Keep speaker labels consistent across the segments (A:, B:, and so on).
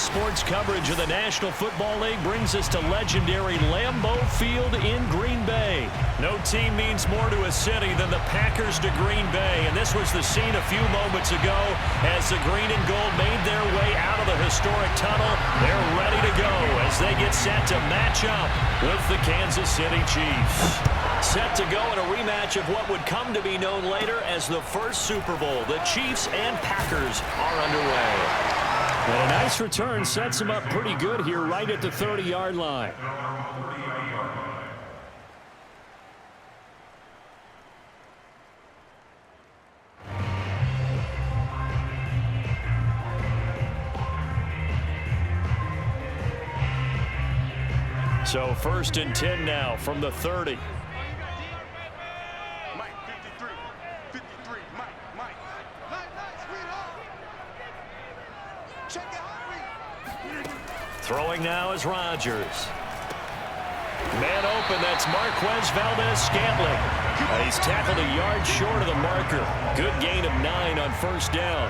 A: sports coverage of the National Football League brings us to legendary Lambeau Field in Green Bay. No team means more to a city than the Packers to Green Bay, and this was the scene a few moments ago as the green and gold made their way out of the historic tunnel. They're ready to go as they get set to match up with the Kansas City Chiefs. Set to go in a rematch of what would come to be known later as the first Super Bowl. The Chiefs and Packers are underway. And a nice return sets him up pretty good here right at the 30-yard line. So 1st and 10 now from the 30. Throwing now is Rodgers. Man open, that's Marquez Valdez-Scantling. He's tackled a yard short of the marker. Good gain of 9 on 1st down.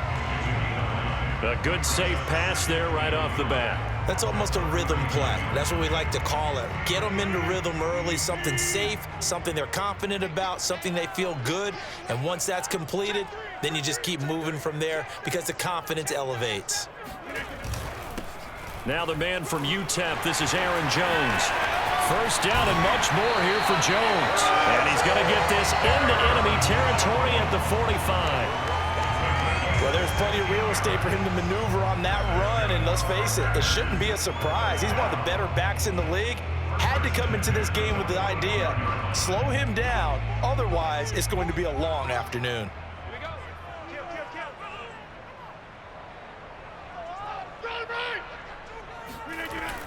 A: A good safe pass there right off the bat.
B: That's almost a rhythm play. That's what we like to call it. Get them into rhythm early, something safe, something they're confident about, something they feel good. And once that's completed, then you just keep moving from there because the confidence elevates.
A: Now the man from UTEP, this is Aaron Jones. 1st down and much more here for Jones. And he's going to get this into enemy territory at the 45.
B: Well, there's plenty of real estate for him to maneuver on that run, and let's face it, it shouldn't be a surprise. He's one of the better backs in the league. Had to come into this game with the idea, slow him down, otherwise it's going to be a long afternoon.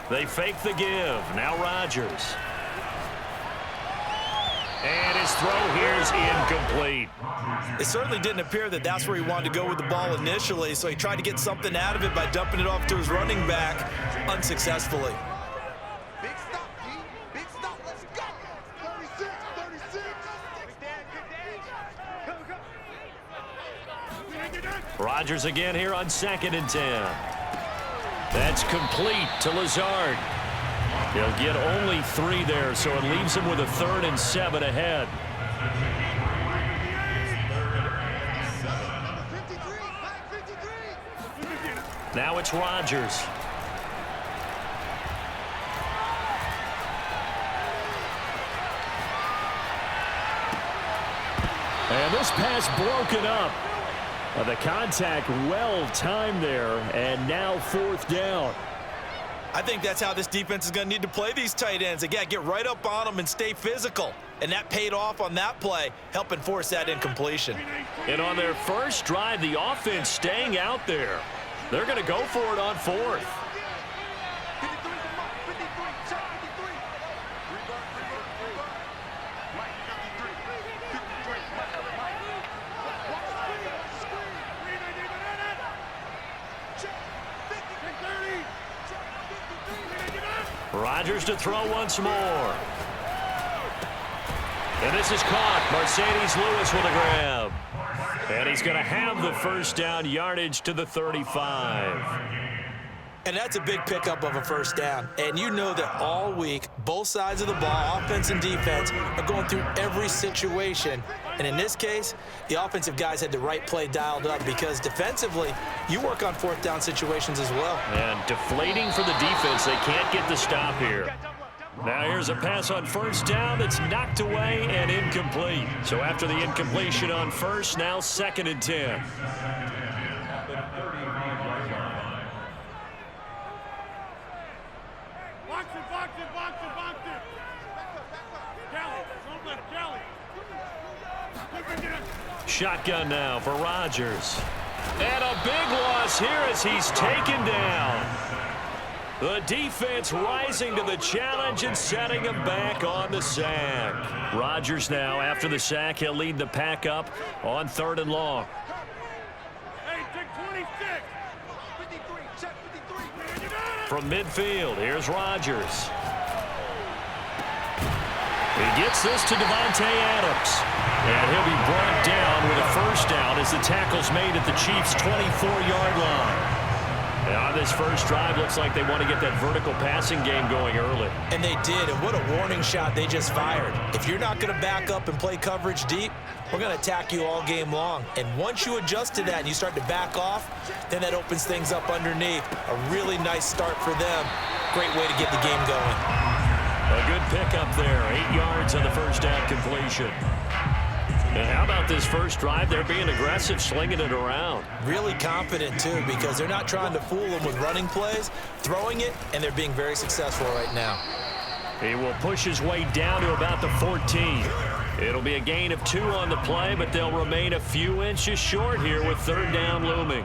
A: They fake the give. Now Rodgers. And his throw here is incomplete.
B: It certainly didn't appear that that's where he wanted to go with the ball initially, so he tried to get something out of it by dumping it off to his running back unsuccessfully.
C: Big stop, D. Big stop. Let's go. 36, 36.
A: Rodgers again here on 2nd and 10. That's complete to Lazard. He'll get only 3 there, so it leaves him with a 3rd and 7 ahead. Now it's Rodgers. And this pass broken up. The contact well-timed there, and now 4th down.
B: I think that's how this defense is going to need to play these tight ends. They got to get right up on them and stay physical. And that paid off on that play, helping force that incompletion.
A: And on their first drive, the offense staying out there. They're going to go for it on 4th. Rodgers to throw once more. And this is caught. Mercedes Lewis with a grab. And he's going to have the 1st down, yardage to the 35.
B: And that's a big pickup of a 1st down. And you know that all week, both sides of the ball, offense and defense, are going through every situation. And in this case, the offensive guys had the right play dialed up because defensively, you work on 4th down situations as well.
A: And deflating for the defense. They can't get the stop here. Now here's a pass on 1st down that's knocked away and incomplete. So after the incompletion on 1st, now 2nd and 10. Shotgun now for Rodgers. And a big loss here as he's taken down. The defense rising to the challenge and setting him back on the sack. Rodgers now, after the sack, he'll lead the pack up on 3rd and long. From midfield, here's Rodgers. He gets this to Devontae Adams. And he'll be brought down with a 1st down as the tackle's made at the Chiefs' 24-yard line. And on this first drive, looks like they want to get that vertical passing game going early.
B: And they did, and what a warning shot they just fired. If you're not going to back up and play coverage deep, we're going to attack you all game long. And once you adjust to that and you start to back off, then that opens things up underneath. A really nice start for them. Great way to get the game going.
A: A good pickup there. 8 yards on the first down completion. And how about this first drive? They're being aggressive, slinging it around.
B: Really confident, too, because they're not trying to fool them with running plays, throwing it, and they're being very successful right now.
A: He will push his way down to about the 14. It'll be a gain of 2 on the play, but they'll remain a few inches short here with third down looming.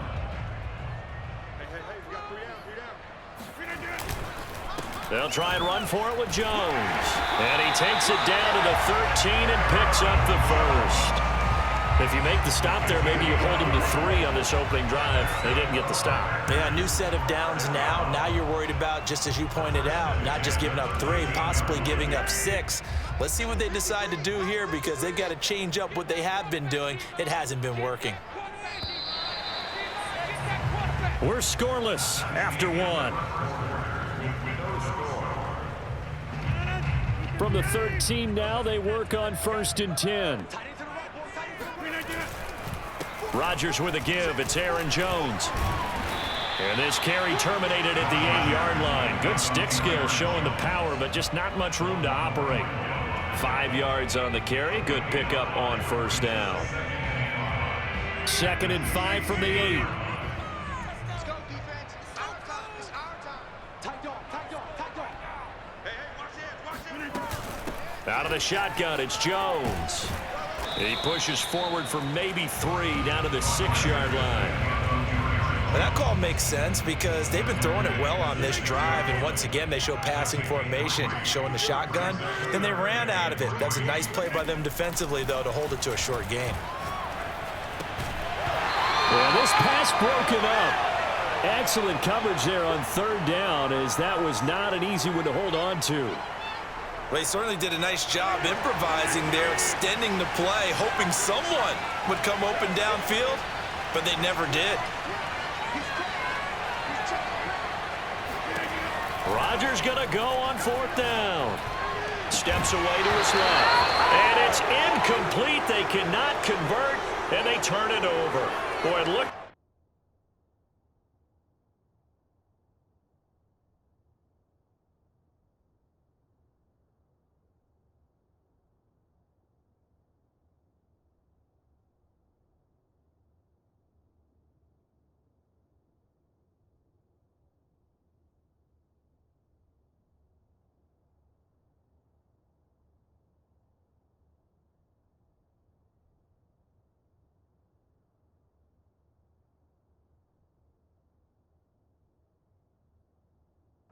A: They'll try and run for it with Jones. And he takes it down to the 13 and picks up the first. If you make the stop there, maybe you hold them to 3 on this opening drive. They didn't get the stop.
B: Yeah, new set of downs now. Now you're worried about, just as you pointed out, not just giving up 3, possibly giving up 6. Let's see what they decide to do here because they've got to change up what they have been doing. It hasn't been working.
A: We're scoreless after 1. From the 13 now, they work on 1st and 10. Rodgers with a give. It's Aaron Jones. And this carry terminated at the 8-yard line. Good stick skill showing the power, but just not much room to operate. 5 yards on the carry. Good pickup on first down. 2nd and 5 from the 8.
C: Let's go, defense. It's our time. It's our time. Tight dog, tight dog, tight dog. Hey, watch this.
A: Out of the shotgun, it's Jones. He pushes forward for maybe 3 down to the 6-yard line.
B: Well, that call makes sense because they've been throwing it well on this drive, and once again they show passing formation, showing the shotgun. Then they ran out of it. That's a nice play by them defensively, though, to hold it to a short gain.
A: Well, this pass broken up. Excellent coverage there on 3rd down, as that was not an easy one to hold on to.
B: Well, he certainly did a nice job improvising there, extending the play, hoping someone would come open downfield, but they never did.
A: Rodgers going to go on 4th down. Steps away to his left. And it's incomplete. They cannot convert, and they turn it over. Boy, look.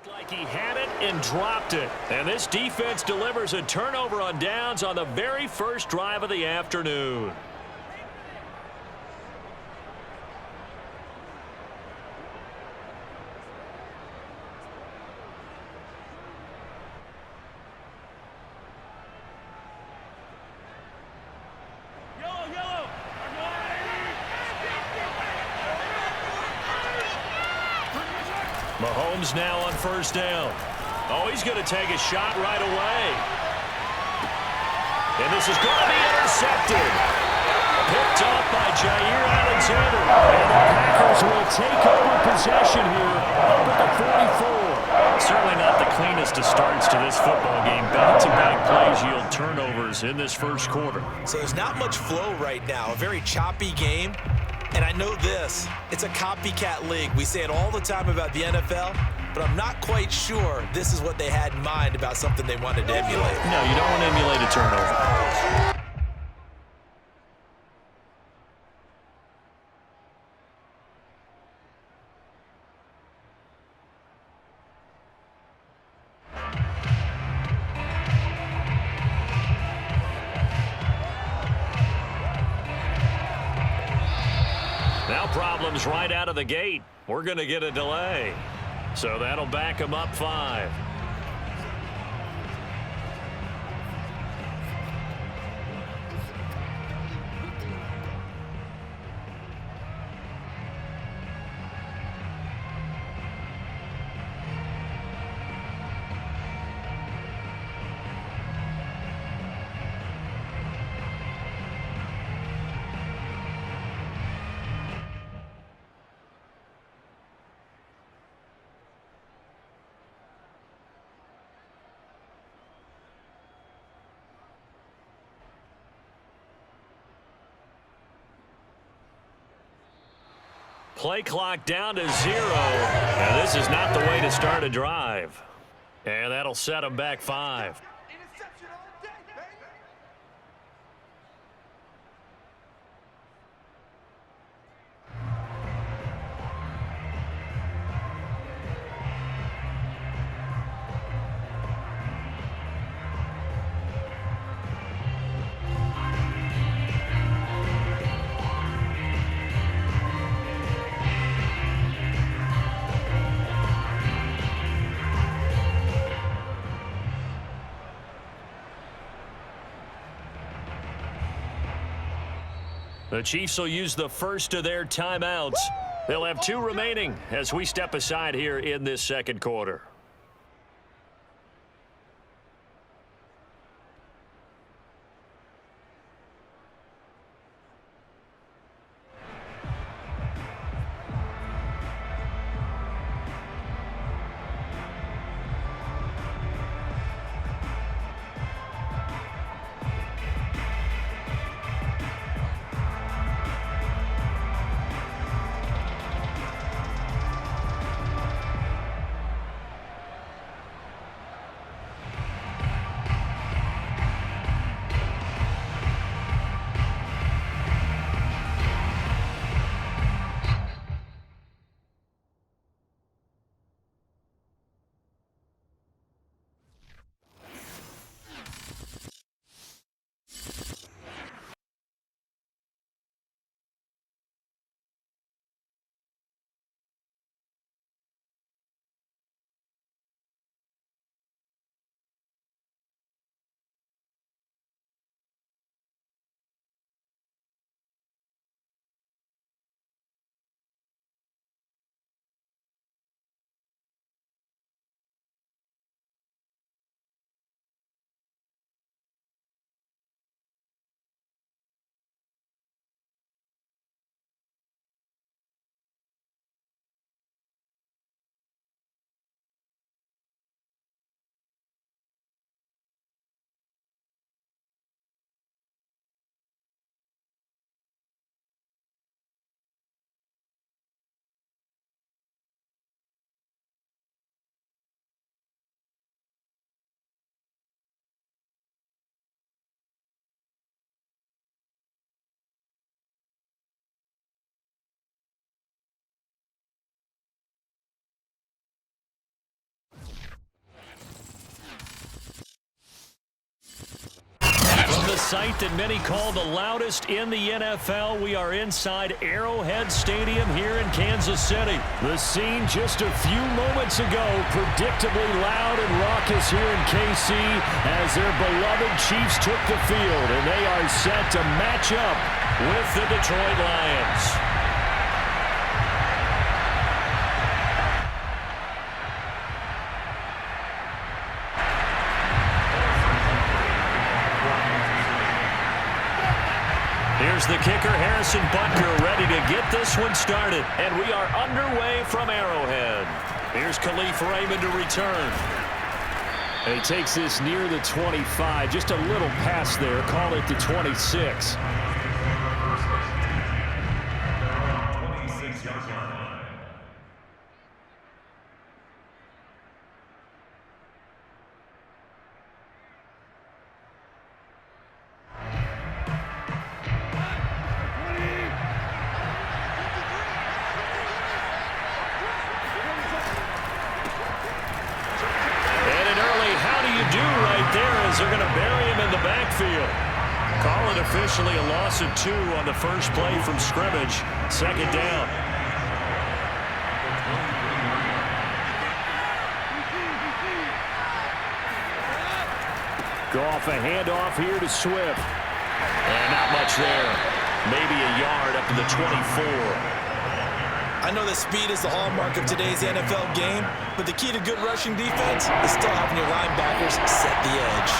A: Like he had it and dropped it. And this defense delivers a turnover on downs on the very first drive of the afternoon. Mahomes now on 1st down. Oh, he's going to take a shot right away. And this is going to be intercepted. Picked off by Jair Alexander. And the Packers will take over possession here up at the 44. Certainly not the cleanest of starts to this football game. Back-to-back plays yield turnovers in this first quarter.
B: So there's not much flow right now. A very choppy game. And I know this, it's a copycat league. We say it all the time about the NFL, but I'm not quite sure this is what they had in mind about something they wanted to emulate.
A: No, you don't want to emulate a turnover. Now problems right out of the gate. We're going to get a delay. So that'll back them up 5. Play clock down to 0. And this is not the way to start a drive. And that'll set them back 5.
C: Interception all day, baby.
A: The Chiefs will use the first of their timeouts. They'll have 2 remaining as we step aside here in this second quarter. The site that many call the loudest in the NFL. We are inside Arrowhead Stadium here in Kansas City. The scene just a few moments ago, predictably loud and raucous here in KC as their beloved Chiefs took the field, and they are set to match up with the Detroit Lions. Here's the kicker, Harrison Butker, ready to get this one started. And we are underway from Arrowhead. Here's Khalif Raymond to return. And he takes this near the 25. Just a little pass there. Call it the 26. They're going to bury him in the backfield. Call it officially a loss of 2 on the first play from scrimmage. Second down. Go off a handoff here to Swift. And not much there. Maybe a yard up to the 24.
B: I know that speed is the hallmark of today's NFL game, but the key to good rushing defense is still having your linebackers set the edge.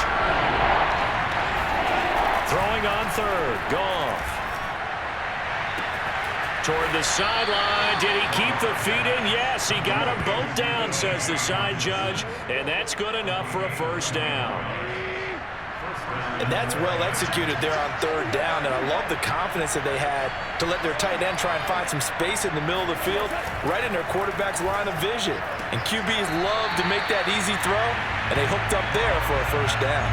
A: Throwing on third, Goff. Toward the sideline, did he keep the feet in? Yes, he got them both down, says the side judge, and that's good enough for a first down.
B: And that's well executed there on third down. And I love the confidence that they had to let their tight end try and find some space in the middle of the field, right in their quarterback's line of vision. And QBs love to make that easy throw, and they hooked up there for a first down.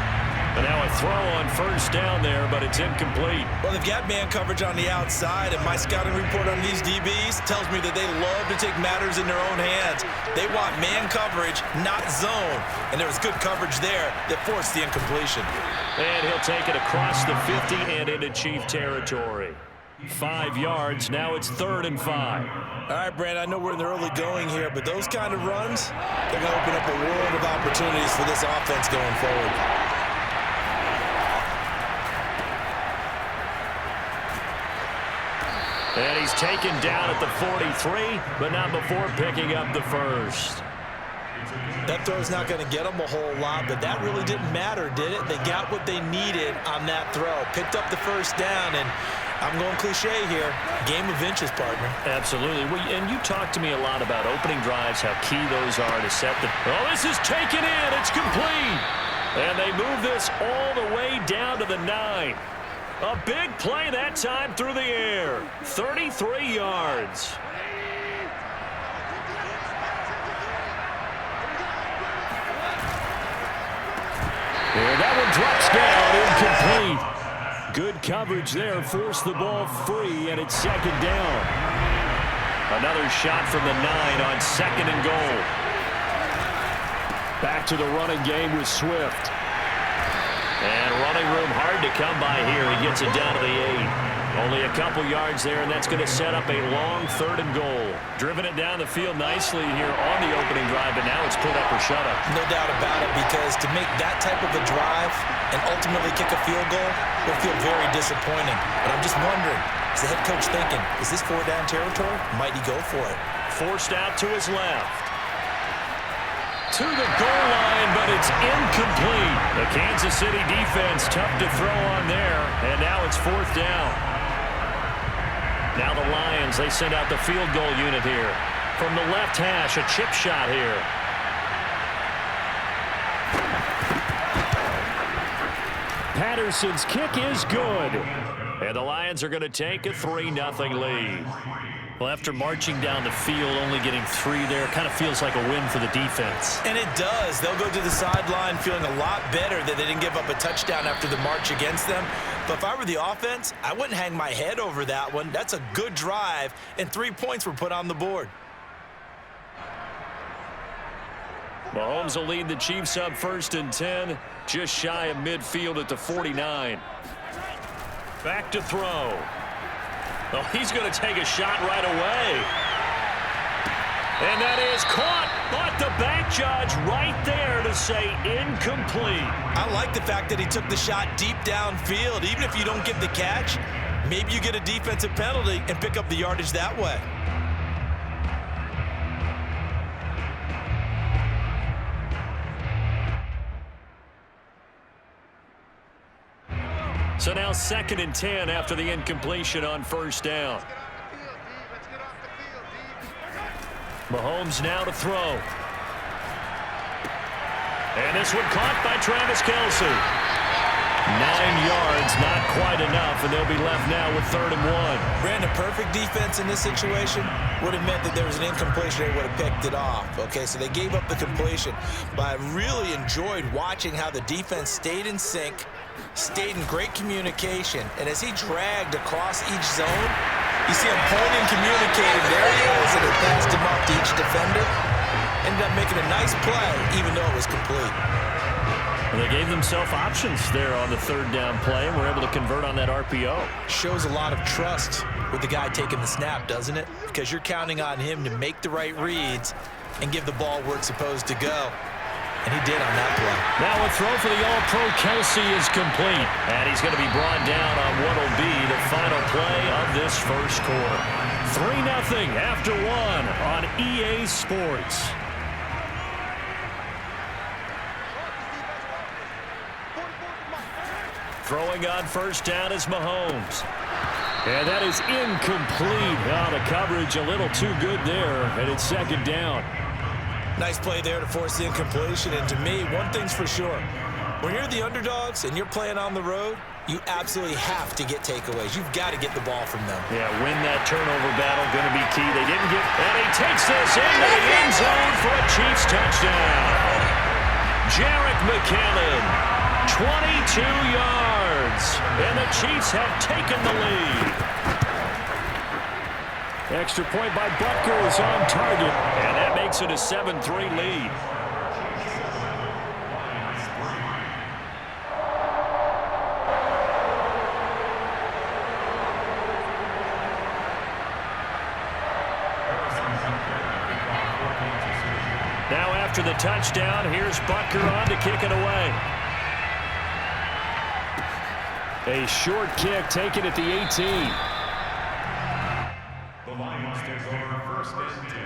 A: And now a throw on first down there, but it's incomplete.
B: Well, they've got man coverage on the outside, and my scouting report on these DBs tells me that they love to take matters in their own hands. They want man coverage, not zone. And there was good coverage there that forced the incompletion.
A: And he'll take it across the 50 and into Chief territory. 5 yards, now it's 3rd and 5.
B: All right, Brand, I know we're in the early going here, but those kind of runs, they're going to open up a world of opportunities for this offense going forward.
A: And he's taken down at the 43, but not before picking up the first.
B: That throw's not going to get them a whole lot, but that really didn't matter, did it? They got what they needed on that throw. Picked up the first down, and I'm going cliche here. Game of inches, partner.
A: Absolutely. Well, and you talked to me a lot about opening drives, how key those are to set the... Oh, this is taken in. It's complete. And they move this all the way down to the 9. A big play that time through the air. 33 yards. And that one drops down, incomplete. Good coverage there, forced the ball free, and it's 2nd down. Another shot from the 9 on 2nd and goal. Back to the running game with Swift. And running room hard to come by here. He gets it down to the 8. Only a couple yards there, and that's going to set up a long 3rd and goal. Driven it down the field nicely here on the opening drive, but now it's put up or shut up.
B: No doubt about it, because to make that type of a drive and ultimately kick a field goal will feel very disappointing. But I'm just wondering, is the head coach thinking, is this 4-down territory? Might he go for it?
A: Forced out to his left. To the goal line, but it's incomplete. The Kansas City defense tough to throw on there, and now it's 4th down. Now the Lions, they send out the field goal unit here. From the left hash, a chip shot here. Patterson's kick is good. And the Lions are going to take a 3-0 lead. Well, after marching down the field, only getting 3 there, kind of feels like a win for the defense.
B: And it does. They'll go to the sideline feeling a lot better that they didn't give up a touchdown after the march against them. But if I were the offense, I wouldn't hang my head over that one. That's a good drive, and 3 points were put on the board.
A: Mahomes will lead the Chiefs up 1st and 10, just shy of midfield at the 49. Back to throw. Oh, he's going to take a shot right away. And that is caught, but the back judge right there to say incomplete.
B: I like the fact that he took the shot deep downfield. Even if you don't get the catch, maybe you get a defensive penalty and pick up the yardage that way.
A: So now 2nd and 10 after the incompletion on 1st down. Mahomes now to throw. And this one caught by Travis Kelce. 9 yards, not quite enough, and they'll be left now with 3rd and 1.
B: Brandon, perfect defense in this situation would have meant that there was an incompletion. They would have picked it off. Okay, so they gave up the completion. But I really enjoyed watching how the defense stayed in sync, stayed in great communication, and as he dragged across each zone, you see him pointing, communicating. There he is, and it passed him off to each defender. Ended up making a nice play, even though it was complete.
A: Well, they gave themselves options there on the 3rd down play, and were able to convert on that RPO.
B: Shows a lot of trust with the guy taking the snap, doesn't it? Because you're counting on him to make the right reads and give the ball where it's supposed to go. And he did on that play.
A: Now a throw for the All-Pro Kelce is complete. And he's going to be brought down on what will be the final play of this first quarter. 3-0 after 1 on EA Sports. Throwing on 1st down is Mahomes. And that is incomplete. Oh, the coverage a little too good there, and it's 2nd down.
B: Nice play there to force the incompletion. And to me, one thing's for sure. When you're the underdogs and you're playing on the road, you absolutely have to get takeaways. You've got to get the ball from them.
A: Yeah, win that turnover battle, going to be key. They didn't get, and he takes this into the end zone for a Chiefs touchdown. Jerick McKinnon, 22 yards, and the Chiefs have taken the lead. Extra point by Butker is on target, and that makes it a 7-3 lead. Now after the touchdown, here's Butker on to kick it away. A short kick taken at the 18.
D: The Lions take over first and 10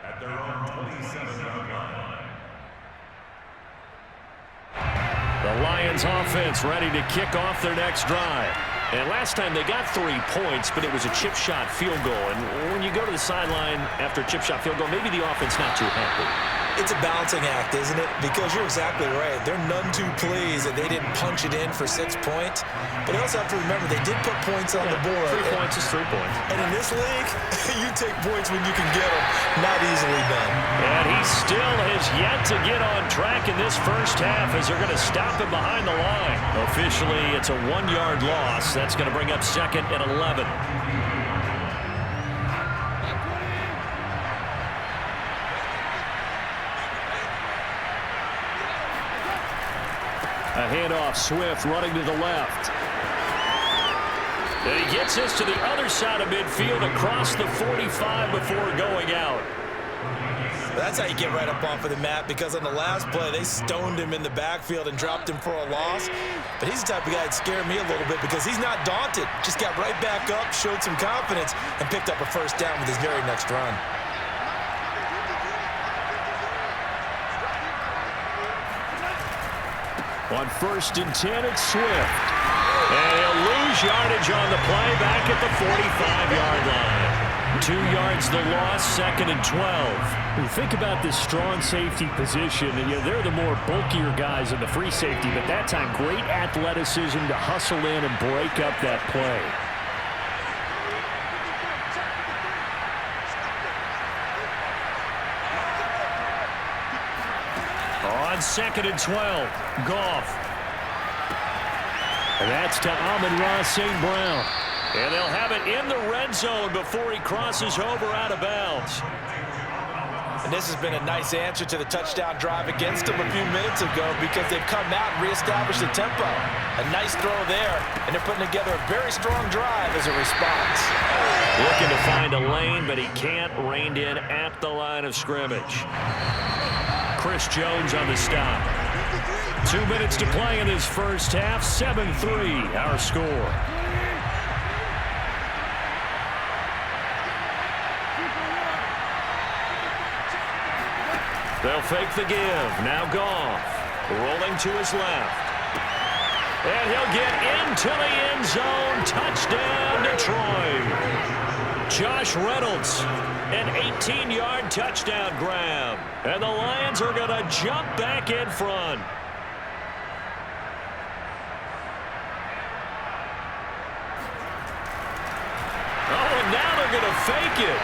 D: at their own 27-yard line.
A: The Lions offense ready to kick off their next drive. And last time they got 3 points, but it was a chip shot field goal. And when you go to the sideline after a chip shot field goal, maybe the offense not too happy.
B: It's a balancing act, isn't it? Because you're exactly right. They're none too pleased that they didn't punch it in for 6 points. But you also have to remember, they did put points on the board.
A: 3 points is 3 points.
B: And in this league, you take points when you can get them. Not easily done.
A: And he still has yet to get on track in this first half as they're going to stop him behind the line. Officially, it's a 1-yard loss. That's going to bring up 2nd and 11. A handoff, Swift running to the left. And he gets this to the other side of midfield across the 45 before going out.
B: That's how you get right up off of the mat, because on the last play, they stoned him in the backfield and dropped him for a loss. But he's the type of guy that scared me a little bit because he's not daunted. Just got right back up, showed some confidence, and picked up a first down with his very next run.
A: On 1st and 10, it's Swift. And he'll lose yardage on the play back at the 45-yard line. 2 yards the loss, 2nd and 12. You think about this strong safety position, and they're the more bulkier guys in the free safety, but that time great athleticism to hustle in and break up that play. On 2nd and 12, Goff. And that's to Amon-Ra St. Brown. And they'll have it in the red zone before he crosses over out of bounds.
B: And this has been a nice answer to the touchdown drive against them a few minutes ago, because they've come out and reestablished the tempo. A nice throw there, and they're putting together a very strong drive as a response.
A: Looking to find a lane, but he can't. Reined in at the line of scrimmage. Chris Jones on the stop. 2 minutes to play in this first half. 7-3 our score. They'll fake the give. Now Goff. Rolling to his left. And he'll get into the end zone. Touchdown, Detroit. Josh Reynolds. An 18-yard touchdown grab. And the Lions are going to jump back in front. Oh, and now they're going to fake it.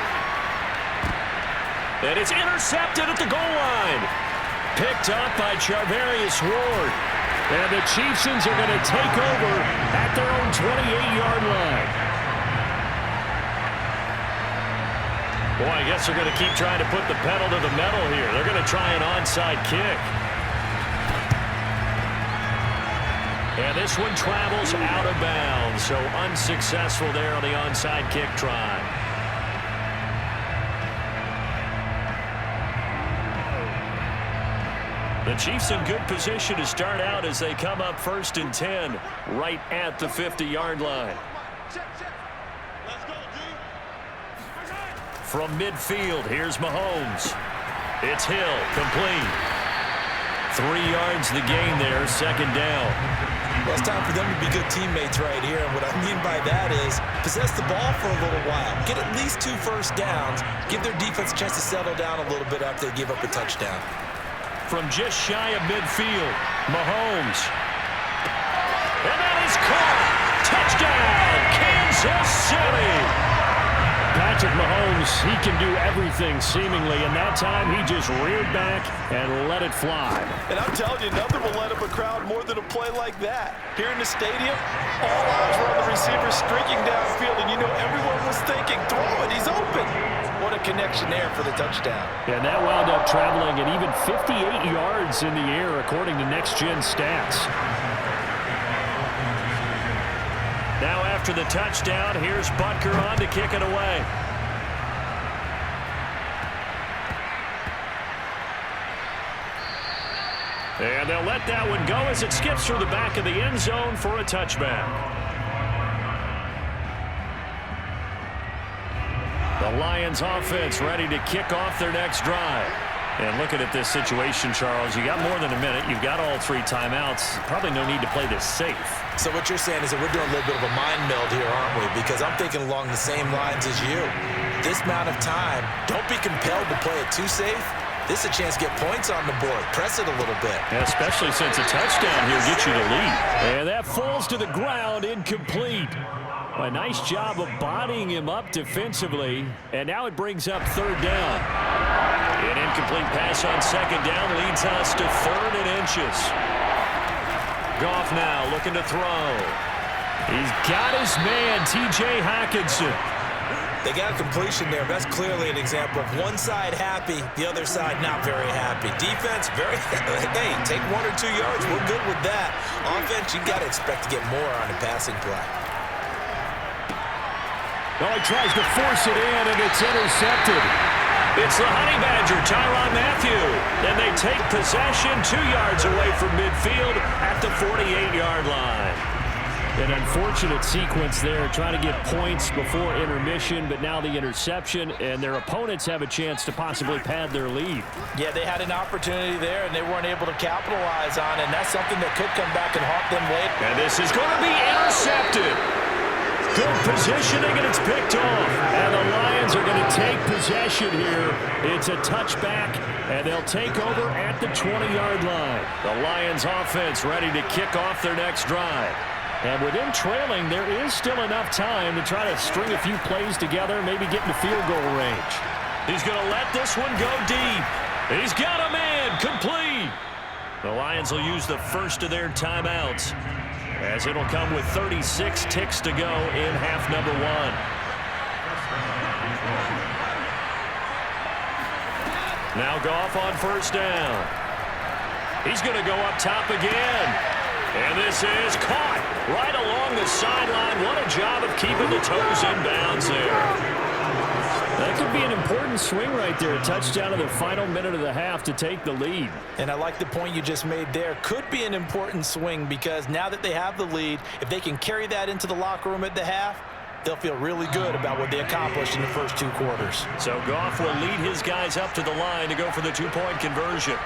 A: And it's intercepted at the goal line. Picked up by Charvarius Ward. And the Chiefsons are going to take over at their own 28-yard line. Boy, I guess they're going to keep trying to put the pedal to the metal here. They're going to try an onside kick. And this one travels out of bounds, so unsuccessful there on the onside kick try. The Chiefs in good position to start out as they come up 1st and 10 right at the 50-yard line. From midfield, here's Mahomes. It's Hill, complete. 3 yards the gain there, 2nd down.
B: Well, it's time for them to be good teammates right here. And what I mean by that is possess the ball for a little while. Get at least 2 first downs. Give their defense a chance to settle down a little bit after they give up a touchdown.
A: from just shy of midfield. Mahomes. And that is caught. Touchdown, Kansas City. Patrick Mahomes, he can do everything seemingly, and that time he just reared back and let it fly.
E: And I'm telling you, nothing will let up a crowd more than a play like that. Here in the stadium, all eyes were on the receiver streaking downfield, and you know everyone was thinking, throw it, he's open. What a connection there for the touchdown.
A: And that wound up traveling at even 58 yards in the air, according to Next Gen Stats. Now after the touchdown, here's Butker on to kick it away. And they'll let that one go as it skips through the back of the end zone for a touchback. The Lions offense ready to kick off their next drive. And looking at this situation, Charles, you got more than a minute. You've got all 3 timeouts. Probably no need to play this safe.
B: So what you're saying is that we're doing a little bit of a mind meld here, aren't we? Because I'm thinking along the same lines as you. This amount of time, don't be compelled to play it too safe. This is a chance to get points on the board. Press it a little bit.
A: Yeah, especially since a touchdown here gets you the lead. And that falls to the ground, incomplete. A nice job of bodying him up defensively. And now it brings up 3rd down. An incomplete pass on 2nd down leads us to 3rd and inches. Goff now looking to throw. He's got his man, T.J. Hockenson.
B: They got a completion there. That's clearly an example of one side happy, the other side not very happy. Defense, very, hey, take 1 or 2 yards. We're good with that. Offense, you got to expect to get more on the passing play.
A: Oh, he tries to force it in, and it's intercepted. It's the Honey Badger, Tyrann Mathieu. And they take possession 2 yards away from midfield at the 48-yard line. An unfortunate sequence there, trying to get points before intermission, but now the interception, and their opponents have a chance to possibly pad their lead.
E: Yeah, they had an opportunity there, and they weren't able to capitalize on it, and that's something that could come back and haunt them later.
A: And this is going to be intercepted. Good positioning, and it's picked off. And the Lions are going to take possession here. It's a touchback, and they'll take over at the 20-yard line. The Lions offense ready to kick off their next drive. And with them trailing, there is still enough time to try to string a few plays together, maybe get into field goal range. He's going to let this one go deep. He's got a man, complete. The Lions will use the first of their timeouts, as it'll come with 36 ticks to go in half number 1. Now Goff on 1st down. He's going to go up top again. And this is caught right along the sideline. What a job of keeping the toes in bounds there. That could be an important swing right there. A touchdown in the final minute of the half to take the lead.
E: And I like the point you just made there. Could be an important swing because now that they have the lead, if they can carry that into the locker room at the half, they'll feel really good about what they accomplished in the first 2 quarters.
A: So Goff will lead his guys up to the line to go for the 2-point conversion.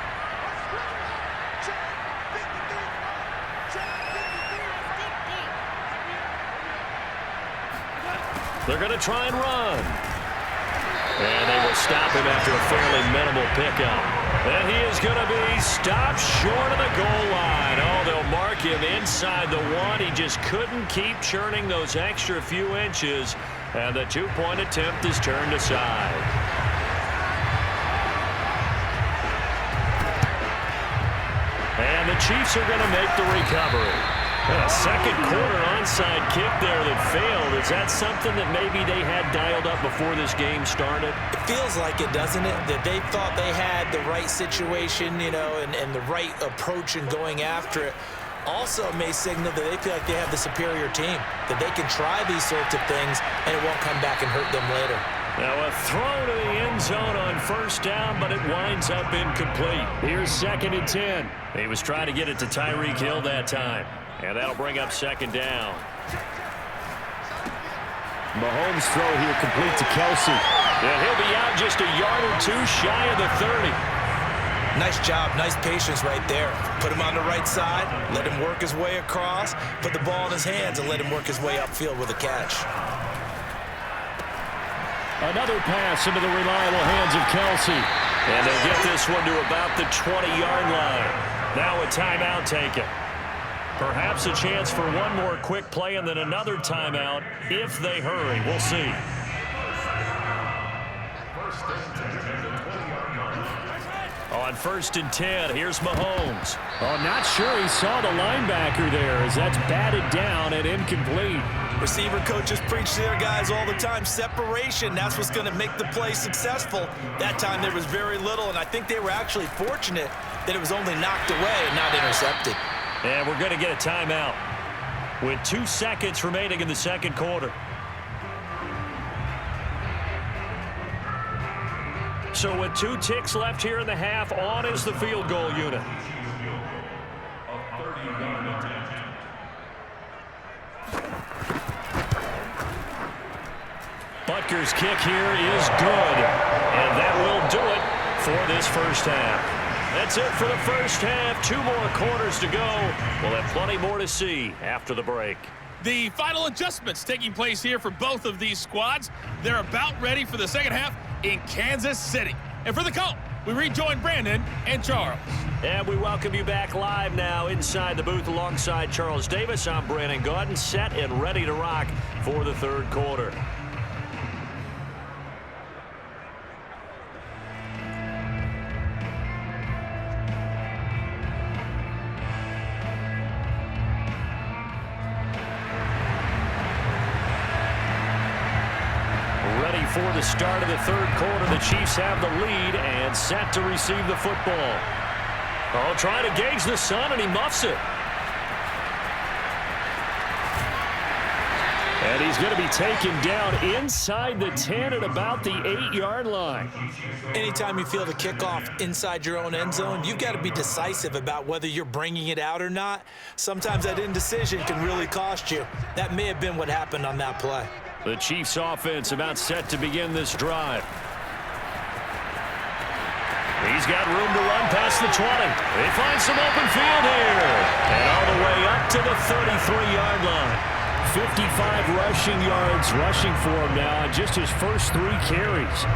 A: They're going to try and run. And they will stop him after a fairly minimal pickup. And he is going to be stopped short of the goal line. Oh, they'll mark him inside the 1. He just couldn't keep churning those extra few inches. And the 2-point attempt is turned aside. And the Chiefs are going to make the recovery. And a second quarter onside kick there that failed. Is that something that maybe they had dialed up before this game started?
B: It feels like it, doesn't it? That they thought they had the right situation, you know, and the right approach in going after it. Also may signal that they feel like they have the superior team, that they can try these sorts of things and it won't come back and hurt them later.
A: Now a throw to the end zone on 1st down, but it winds up incomplete. Here's 2nd and 10. He was trying to get it to Tyreek Hill that time. And that'll bring up 2nd down. Mahomes' throw here complete to Kelsey. And he'll be out just a yard or 2 shy of the 30.
B: Nice job, nice patience right there. Put him on the right side, let him work his way across, put the ball in his hands, and let him work his way upfield with a catch.
A: Another pass into the reliable hands of Kelsey. And they'll get this one to about the 20-yard line. Now a timeout taken. Perhaps a chance for one more quick play and then another timeout if they hurry. We'll see. On 1st and 10, here's Mahomes.
F: Oh, not sure he saw the linebacker there as that's batted down and incomplete.
B: Receiver coaches preach to their guys all the time. Separation, that's what's going to make the play successful. That time there was very little, and I think they were actually fortunate that it was only knocked away and not intercepted.
A: And we're going to get a timeout with 2 seconds remaining in the second quarter. So with 2 ticks left here in the half, on is the field goal unit. Butker's kick here is good, and that will do it for this first half. That's it for the first half. 2 more quarters to go. We'll have plenty more to see after the break.
G: The final adjustments taking place here for both of these squads. They're about ready for the second half in Kansas City. And for the call, we rejoin Brandon and Charles.
A: And we welcome you back live now inside the booth alongside Charles Davis. I'm Brandon Gaudin, set and ready to rock for the third quarter. For the start of the third quarter, the Chiefs have the lead and set to receive the football. Oh, trying to gauge the sun, and he muffs it. And he's going to be taken down inside the 10 at about the 8-yard line.
B: Anytime you feel the kickoff inside your own end zone, you've got to be decisive about whether you're bringing it out or not. Sometimes that indecision can really cost you. That may have been what happened on that play.
A: The Chiefs offense about set to begin this drive. He's got room to run past the 20. They find some open field here. And all the way up to the 33-yard line.
F: 55 rushing yards rushing for him now on just his first 3 carries.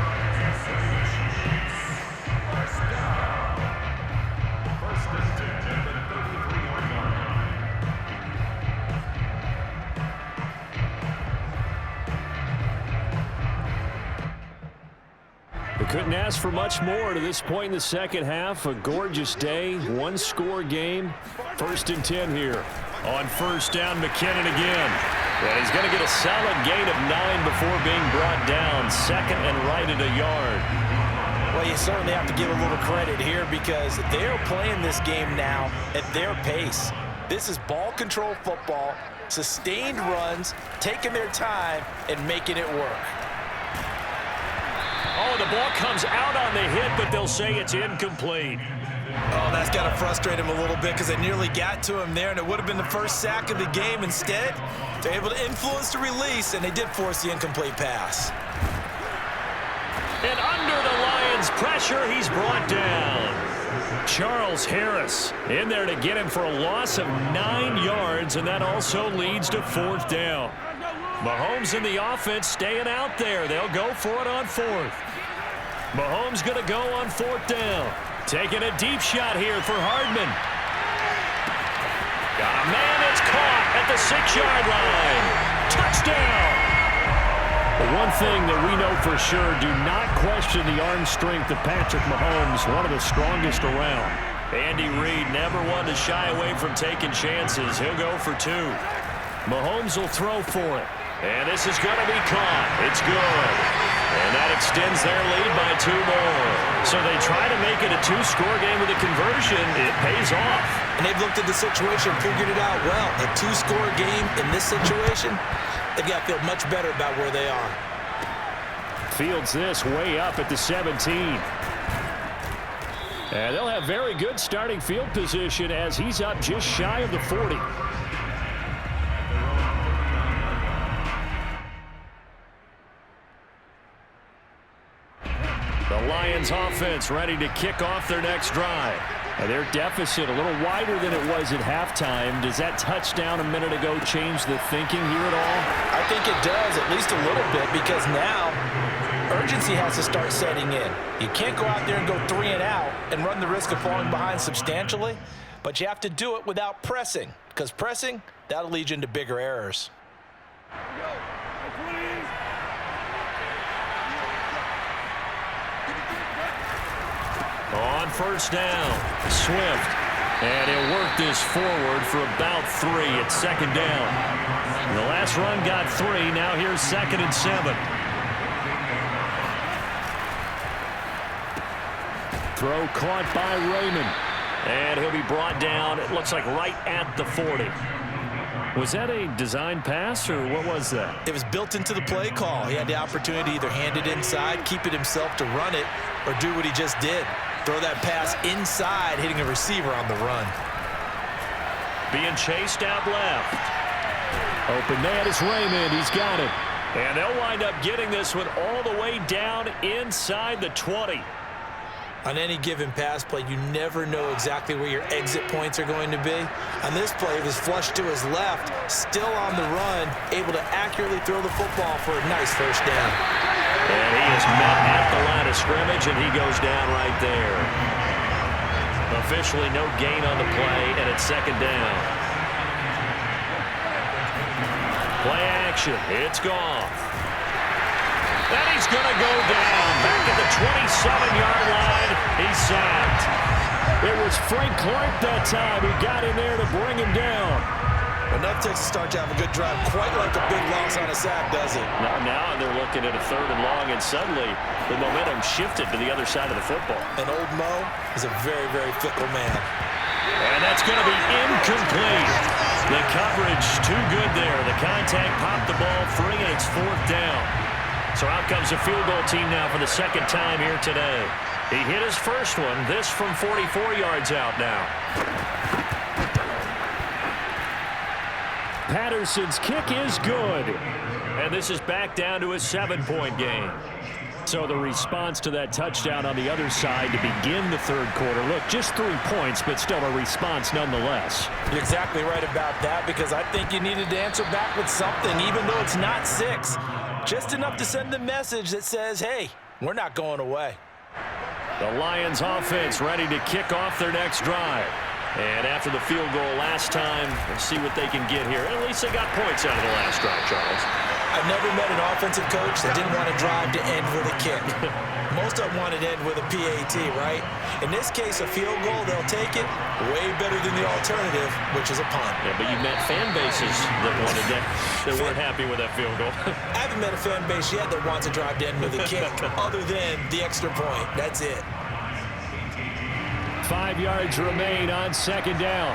F: Couldn't ask for much more to this point in the second half. A gorgeous day, 1-score game. 1st and 10 here.
A: On 1st down, McKinnon again. And he's going to get a solid gain of 9 before being brought down. 2nd and right at a yard.
B: Well, you certainly have to give a little credit here because they're playing this game now at their pace. This is ball control football, sustained runs, taking their time, and making it work.
A: Oh, the ball comes out on the hit, but they'll say it's incomplete.
B: Oh, that's got to frustrate him a little bit because they nearly got to him there, and it would have been the first sack of the game. Instead, they're able to influence the release, and they did force the incomplete pass.
A: And under the Lions' pressure, he's brought down. Charles Harris in there to get him for a loss of 9 yards, and that also leads to 4th down. Mahomes and the offense staying out there. They'll go for it on 4th. Mahomes going to go on 4th down. Taking a deep shot here for Hardman. Got a man that's caught at the 6-yard line. Touchdown!
F: The one thing that we know for sure, do not question the arm strength of Patrick Mahomes, one of the strongest around.
A: Andy Reid never one to shy away from taking chances. He'll go for 2. Mahomes will throw for it. And this is going to be caught. It's good. And that extends their lead by 2 more. So they try to make it a 2-score game with a conversion. It pays off.
B: And they've looked at the situation, figured it out well. A 2-score game in this situation, they've got to feel much better about where they are.
F: Fields this way up at the 17. And they'll have very good starting field position as he's up just shy of the 40.
A: The Lions offense ready to kick off their next drive.
F: Their deficit a little wider than it was at halftime. Does that touchdown a minute ago change the thinking here at all?
B: I think it does, at least a little bit, because now urgency has to start setting in. You can't go out there and go 3 and out and run the risk of falling behind substantially, but you have to do it without pressing, because pressing, that'll lead you into bigger errors.
A: On first down, Swift. And he'll work this forward for about 3 at second down. The last run got 3. Now here's 2nd and 7. Throw caught by Raymond. And he'll be brought down, it looks like right at the 40. Was that a design pass, or what was that?
B: It was built into the play call. He had the opportunity to either hand it inside, keep it himself to run it, or do what he just did. Throw that pass inside, hitting a receiver on the run.
A: Being chased out left. Open man is Raymond. He's got it. And they'll wind up getting this one all the way down inside the 20.
B: On any given pass play, you never know exactly where your exit points are going to be. On this play, it was flushed to his left, still on the run, able to accurately throw the football for a nice first down.
A: And he is met at the line of scrimmage, and he goes down right there. Officially no gain on the play, and it's 2nd down. Play action. It's Goff. And he's going to go down. Back at the 27-yard line. He's sacked. It was Frank Clark that time who got in there to bring him down.
B: Enough takes to start to have a good drive, quite like a big loss on a sack, does it?
A: Now they're looking at a 3rd and long, and suddenly the momentum shifted to the other side of the football.
B: And old Mo is a very, very fickle man.
A: And that's going to be incomplete. The coverage too good there. The contact popped the ball free, and it's 4th down. So out comes a field goal team now for the 2nd time here today. He hit his first one. This from 44 yards out now. Patterson's kick is good. And this is back down to a 7-point game. So the response to that touchdown on the other side to begin the 3rd quarter. Look, just 3 points, but still a response nonetheless.
B: You're exactly right about that, because I think you needed to answer back with something, even though it's not 6. Just enough to send the message that says, hey, we're not going away.
A: The Lions offense ready to kick off their next drive. And after the field goal last time, we'll see what they can get here. At least they got points out of the last drive, Charles.
B: I've never met an offensive coach that didn't want to drive to end with a kick. Most of them wanted to end with a PAT, right? In this case, a field goal, they'll take it way better than the alternative, which is a punt.
A: Yeah, but you've met fan bases that wanted that, that weren't happy with that field goal.
B: I haven't met a fan base yet that wants to drive to end with a kick, other than the extra point. That's it.
A: 5 yards remain on 2nd down.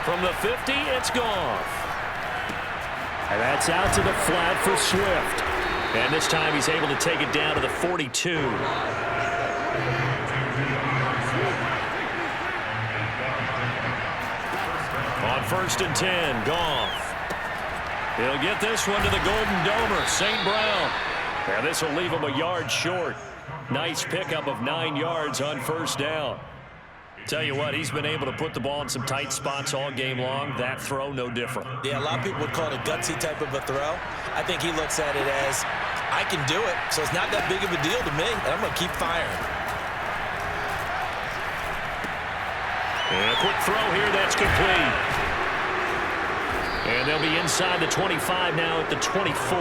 A: From the 50, it's Goff. And that's out to the flat for Swift. And this time he's able to take it down to the 42. On 1st and 10, Goff. He'll get this one to the Golden Domer, St. Brown. And this will leave him a yard short. Nice pickup of 9 yards on 1st down. Tell you what, he's been able to put the ball in some tight spots all game long. That throw, no different.
B: Yeah, a lot of people would call it a gutsy type of a throw. I think he looks at it as, I can do it, so it's not that big of a deal to me, and I'm going to keep firing.
A: And a quick throw here, that's complete. And they'll be inside the 25 now at the 24.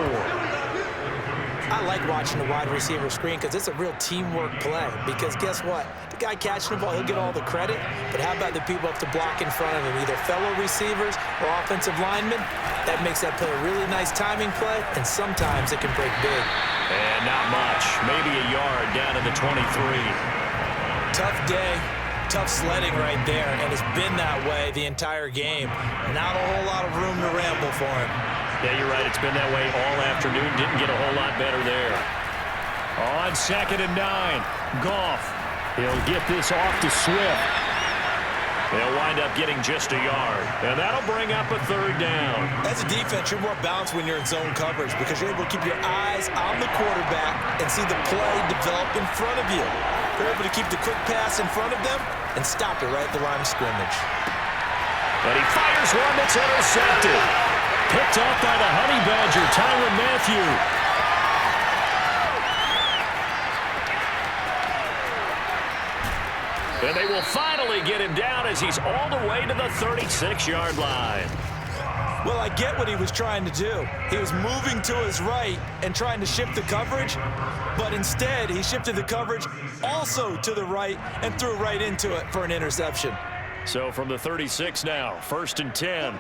B: I like watching the wide receiver screen because it's a real teamwork play. Because guess what? The guy catching the ball, he'll get all the credit. But how about the people up to block in front of him, either fellow receivers or offensive linemen? That makes that play a really nice timing play, and sometimes it can break big.
A: And not much. Maybe a yard down to the 23.
B: Tough day. Tough sledding right there, and it's been that way the entire game. Not a whole lot of room to ramble for him.
A: Yeah, you're right. It's been that way all afternoon. Didn't get a whole lot better there. On 2nd and 9, Goff. He'll get this off to Swift. They'll wind up getting just a yard, and that'll bring up a 3rd down.
B: As a defense, you're more balanced when you're in zone coverage because you're able to keep your eyes on the quarterback and see the play develop in front of you. You're able to keep the quick pass in front of them and stop it right at the line of scrimmage.
A: And he fires one that's intercepted. Picked off by the Honey Badger, Tyrann Mathieu. And they will finally get him down as he's all the way to the 36-yard line.
B: Well, I get what he was trying to do. He was moving to his right and trying to shift the coverage, but instead he shifted the coverage also to the right and threw right into it for an interception.
A: So from the 36 now, 1st and 10.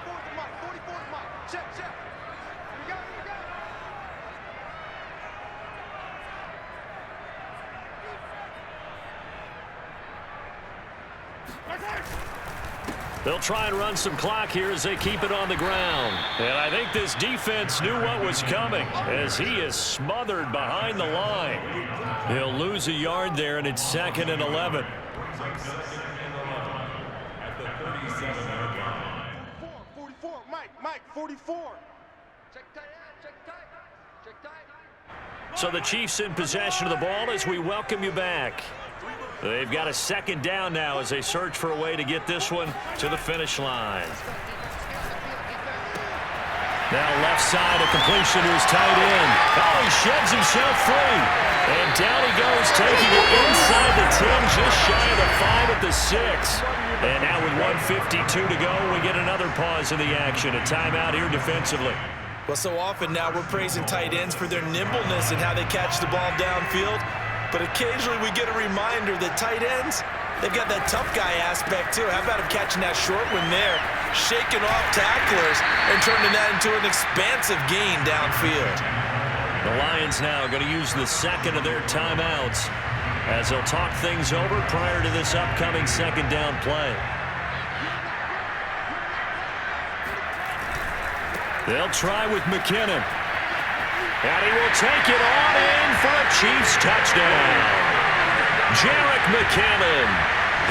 A: They'll try and run some clock here as they keep it on the ground. And I think this defense knew what was coming as he is smothered behind the line. He'll lose a yard there, and it's 2nd and 11.
D: At the 37-yard line.
C: 44, Mike, 44. Check tight, check tight.
A: So the Chiefs in possession of the ball as we welcome you back. They've got a 2nd down now as they search for a way to get this one to the finish line. Now left side, a completion to his tight end. Oh, he sheds himself free. And down he goes, taking it inside the 10, just shy of the 5 at the 6. And now with 1:52 to go, we get another pause in the action. A timeout here defensively.
B: Well, so often now we're praising tight ends for their nimbleness and how they catch the ball downfield. But occasionally we get a reminder that tight ends, they've got that tough guy aspect too. How about him catching that short one there, shaking off tacklers, and turning that into an expansive gain downfield.
A: The Lions now going to use the 2nd of their timeouts as they'll talk things over prior to this upcoming 2nd down play. They'll try with McKinnon. And he will take it on in for a Chiefs touchdown. Jerick McKinnon,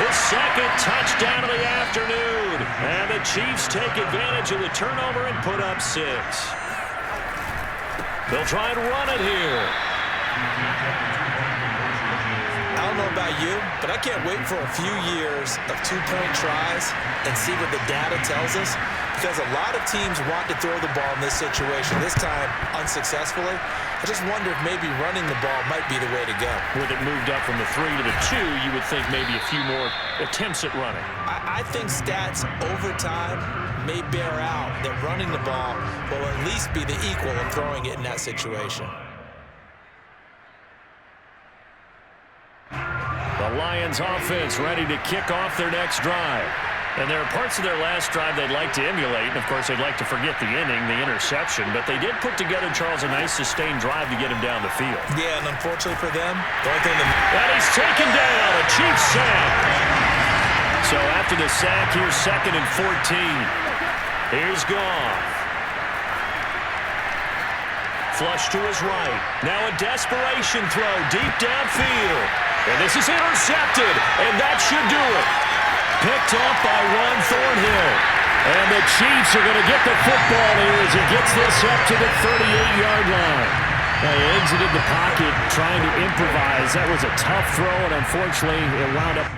A: his 2nd touchdown of the afternoon. And the Chiefs take advantage of the turnover and put up 6. They'll try and run it here.
B: I don't know about you, but I can't wait for a few years of 2-point tries and see what the data tells us. Because a lot of teams want to throw the ball in this situation, this time unsuccessfully. I just wonder if maybe running the ball might be the way to go.
A: With it moved up from the 3 to the 2, you would think maybe a few more attempts at running.
B: I think stats over time may bear out that running the ball will at least be the equal of throwing it in that situation.
A: The Lions offense ready to kick off their next drive. And there are parts of their last drive they'd like to emulate. And, of course, they'd like to forget the inning, the interception. But they did put together, Charles, a nice sustained drive to get him down the field.
B: Yeah, and unfortunately for them, the only thing
A: and he's taken down, a Chiefs sack. So after the sack, here's 2nd and 14. Here's Goff. Flush to his right. Now a desperation throw deep downfield. And this is intercepted, and that should do it. Picked off by Juan Thornhill. And the Chiefs are going to get the football here as he gets this up to the 38-yard line. They exited the pocket trying to improvise. That was a tough throw, and unfortunately, it wound up